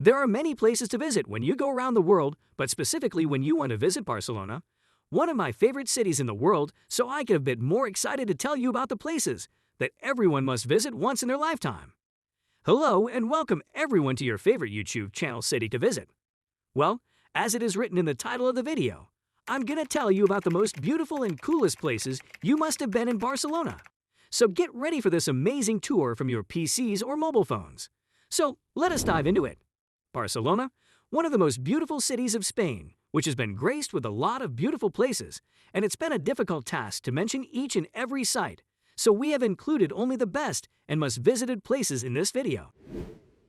There are many places to visit when you go around the world, but specifically when you want to visit Barcelona, one of my favorite cities in the world, so I get a bit more excited to tell you about the places that everyone must visit once in their lifetime. Hello and welcome everyone to your favorite YouTube channel City to Visit. Well, as it is written in the title of the video, I'm gonna tell you about the most beautiful and coolest places you must have been in Barcelona. So get ready for this amazing tour from your PCs or mobile phones. So let us dive into it. Barcelona, one of the most beautiful cities of Spain, which has been graced with a lot of beautiful places, and it's been a difficult task to mention each and every site, so we have included only the best and most visited places in this video.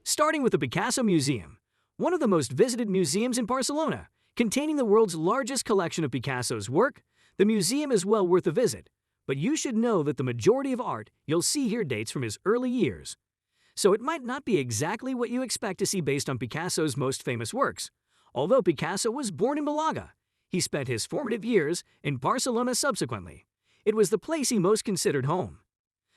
Starting with the Picasso Museum, one of the most visited museums in Barcelona, containing the world's largest collection of Picasso's work, the museum is well worth a visit, but you should know that the majority of art you'll see here dates from his early years. So it might not be exactly what you expect to see based on Picasso's most famous works. Although Picasso was born in Malaga, he spent his formative years in Barcelona subsequently. It was the place he most considered home.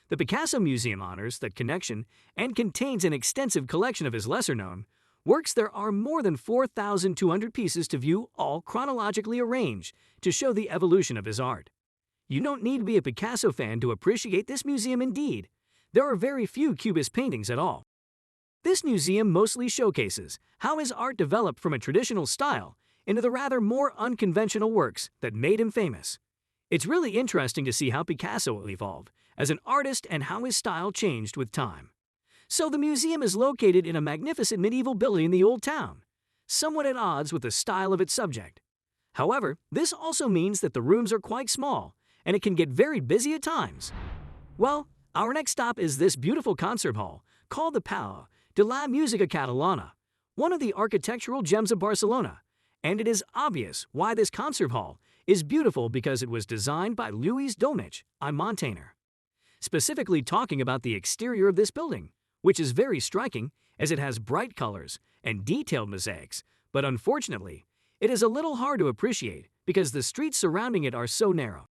The Picasso Museum honors that connection and contains an extensive collection of his lesser-known works. There are more than 4,200 pieces to view, all chronologically arranged to show the evolution of his art. You don't need to be a Picasso fan to appreciate this museum indeed. There are very few Cubist paintings at all. This museum mostly showcases how his art developed from a traditional style into the rather more unconventional works that made him famous. It's really interesting to see how Picasso evolved as an artist and how his style changed with time. So the museum is located in a magnificent medieval building in the Old Town, somewhat at odds with the style of its subject. However, this also means that the rooms are quite small, and it can get very busy at times. Well, our next stop is this beautiful concert hall called the Palau de la Musica Catalana, one of the architectural gems of Barcelona, and it is obvious why this concert hall is beautiful because it was designed by Lluís Domènech, a Montaner. Specifically talking about the exterior of this building, which is very striking as it has bright colors and detailed mosaics, but unfortunately, it is a little hard to appreciate because the streets surrounding it are so narrow.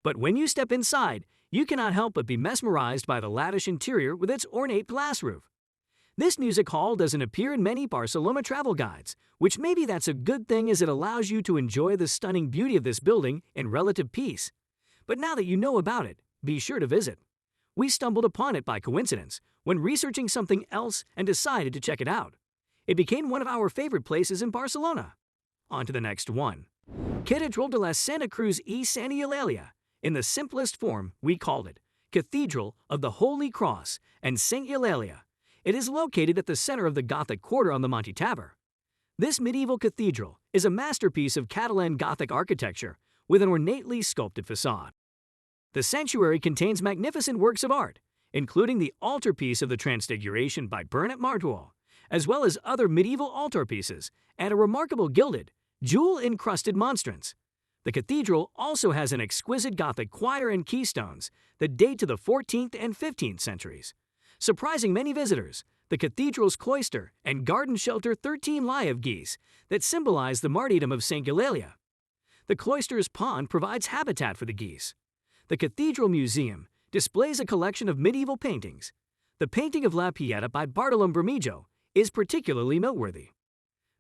But when you step inside, you cannot help but be mesmerized by the lavish interior with its ornate glass roof. This music hall doesn't appear in many Barcelona travel guides, which maybe that's a good thing as it allows you to enjoy the stunning beauty of this building in relative peace. But now that you know about it, be sure to visit. We stumbled upon it by coincidence when researching something else and decided to check it out. It became one of our favorite places in Barcelona. On to the next one. Cathedral de la Santa Cruz y Santa Eulalia. In the simplest form, we called it Cathedral of the Holy Cross and St. Eulalia. It is located at the center of the Gothic quarter on the Monte Tabor. This medieval cathedral is a masterpiece of Catalan Gothic architecture with an ornately sculpted facade. The sanctuary contains magnificent works of art, including the altarpiece of the Transfiguration by Bernat Martual, as well as other medieval altarpieces and a remarkable gilded, jewel-encrusted monstrance. The cathedral also has an exquisite Gothic choir and keystones that date to the 14th and 15th centuries. Surprising many visitors, the cathedral's cloister and garden shelter 13 live geese that symbolize the martyrdom of St. Eulalia. The cloister's pond provides habitat for the geese. The Cathedral Museum displays a collection of medieval paintings. The painting of La Pieta by Bartolomé Bermejo is particularly noteworthy.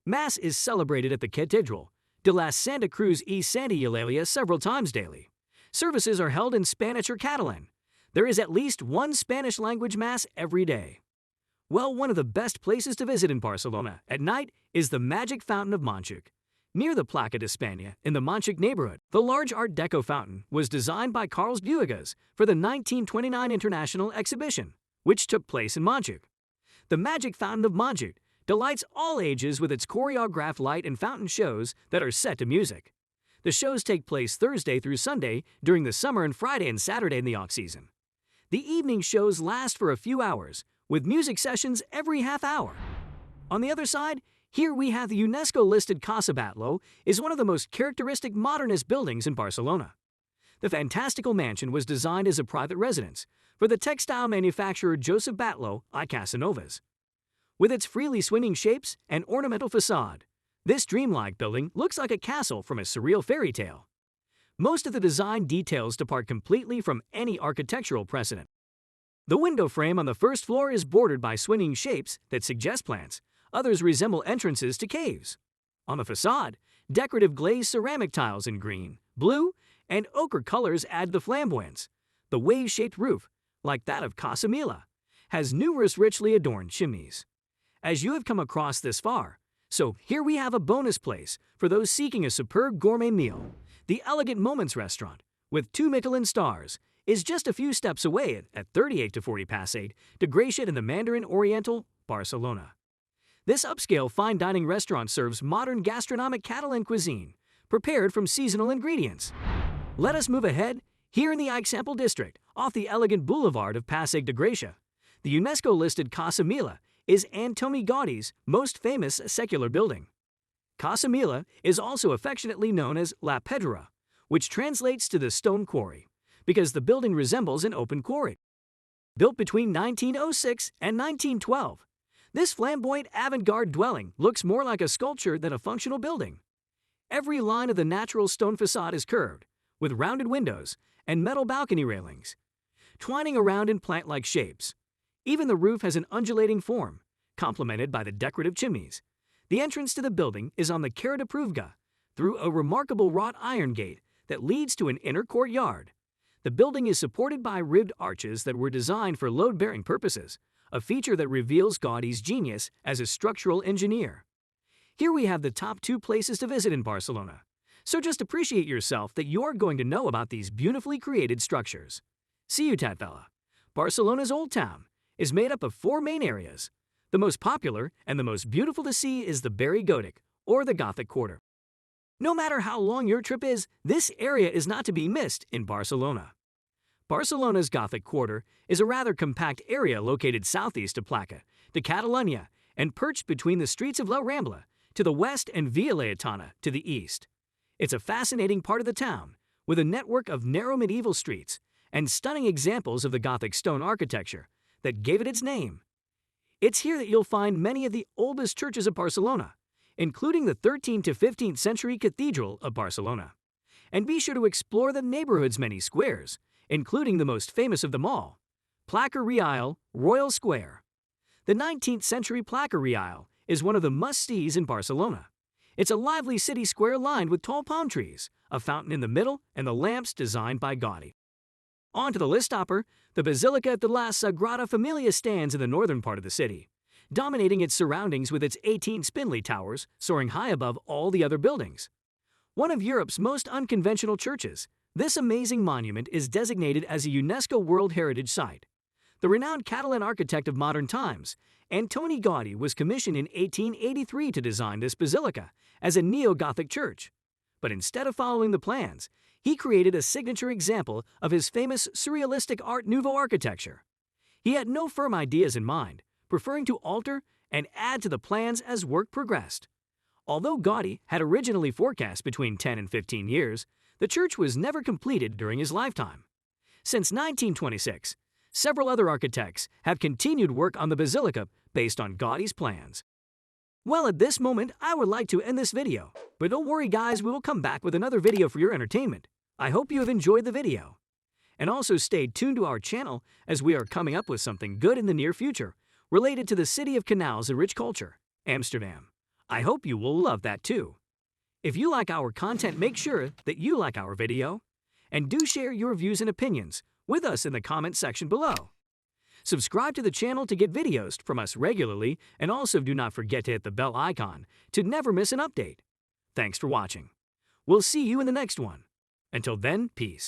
Mass is celebrated at the Cathedral de la Santa Cruz y Santa Eulalia several times daily. Services are held in Spanish or Catalan. There is at least one Spanish-language Mass every day. Well, one of the best places to visit in Barcelona at night is the Magic Fountain of Montjuïc, near the Plaça d'Espanya in the Montjuïc neighborhood. The large Art Deco fountain was designed by Carles Buigas for the 1929 International Exhibition, which took place in Montjuïc. The Magic Fountain of Montjuïc delights all ages with its choreographed light and fountain shows that are set to music. The shows take place Thursday through Sunday during the summer and Friday and Saturday in the off-season. The evening shows last for a few hours, with music sessions every half hour. On the other side, here we have the UNESCO-listed Casa Batll is one of the most characteristic modernist buildings in Barcelona. The fantastical mansion was designed as a private residence for the textile manufacturer Josep Batlló i Casanovas. With its freely swinging shapes and ornamental facade, this dreamlike building looks like a castle from a surreal fairy tale. Most of the design details depart completely from any architectural precedent. The window frame on the first floor is bordered by swinging shapes that suggest plants, Others resemble entrances to caves. On the facade, decorative glazed ceramic tiles in green, blue, and ochre colors add the flamboyance. The wave-shaped roof, like that of Casa Mila, has numerous richly adorned chimneys. As you have come across this far, so here we have a bonus place for those seeking a superb gourmet meal. The Elegant Moments restaurant, with 2 Michelin stars, is just a few steps away at 38 to 40 past 8 de Gratiat in the Mandarin Oriental, Barcelona. This upscale fine dining restaurant serves modern gastronomic Catalan cuisine, prepared from seasonal ingredients. Let us move ahead. Here in the Eixample district, off the elegant boulevard of Passeig de Gràcia, the UNESCO-listed Casa Mila is Antoni Gaudi's most famous secular building. Casa Mila is also affectionately known as La Pedrera, which translates to the stone quarry, because the building resembles an open quarry. Built between 1906 and 1912, this flamboyant avant-garde dwelling looks more like a sculpture than a functional building. Every line of the natural stone facade is curved, with rounded windows and metal balcony railings, twining around in plant-like shapes. Even the roof has an undulating form, complemented by the decorative chimneys. The entrance to the building is on the Carrer de Pruvga, through a remarkable wrought iron gate that leads to an inner courtyard. The building is supported by ribbed arches that were designed for load-bearing purposes, a feature that reveals Gaudi's genius as a structural engineer. Here we have the top 2 places to visit in Barcelona. So just appreciate yourself that you're going to know about these beautifully created structures. Ciutat Vella, Barcelona's Old Town, is made up of 4 main areas. The most popular and the most beautiful to see is the Barri Gòtic, or the Gothic Quarter. No matter how long your trip is, this area is not to be missed in Barcelona. Barcelona's Gothic Quarter is a rather compact area located southeast of Plaça de Catalunya and perched between the streets of La Rambla to the west and Via Laietana to the east. It's a fascinating part of the town, with a network of narrow medieval streets and stunning examples of the Gothic stone architecture that gave it its name. It's here that you'll find many of the oldest churches of Barcelona, including the 13th to 15th century Cathedral of Barcelona. And be sure to explore the neighborhood's many squares, including the most famous of them all, Plaça Reial Royal Square. The 19th century Plaça Reial is one of the must-sees in Barcelona. It's a lively city square lined with tall palm trees, a fountain in the middle, and the lamps designed by Gaudi. On to the list topper, the Basilica de la Sagrada Familia stands in the northern part of the city, dominating its surroundings with its 18 spindly towers soaring high above all the other buildings. One of Europe's most unconventional churches, this amazing monument is designated as a UNESCO World Heritage Site. The renowned Catalan architect of modern times, Antoni Gaudi, was commissioned in 1883 to design this basilica as a neo-Gothic church. But instead of following the plans, he created a signature example of his famous surrealistic Art Nouveau architecture. He had no firm ideas in mind, preferring to alter and add to the plans as work progressed. Although Gaudi had originally forecast between 10 and 15 years, the church was never completed during his lifetime. Since 1926, several other architects have continued work on the basilica based on Gaudi's plans. Well, at this moment, I would like to end this video, but don't worry guys, we will come back with another video for your entertainment. I hope you have enjoyed the video. And also stay tuned to our channel as we are coming up with something good in the near future related to the city of canals and rich culture, Amsterdam. I hope you will love that too. If you like our content, make sure that you like our video, and do share your views and opinions with us in the comment section below. Subscribe to the channel to get videos from us regularly, and also do not forget to hit the bell icon to never miss an update. Thanks for watching. We'll see you in the next one. Until then, peace.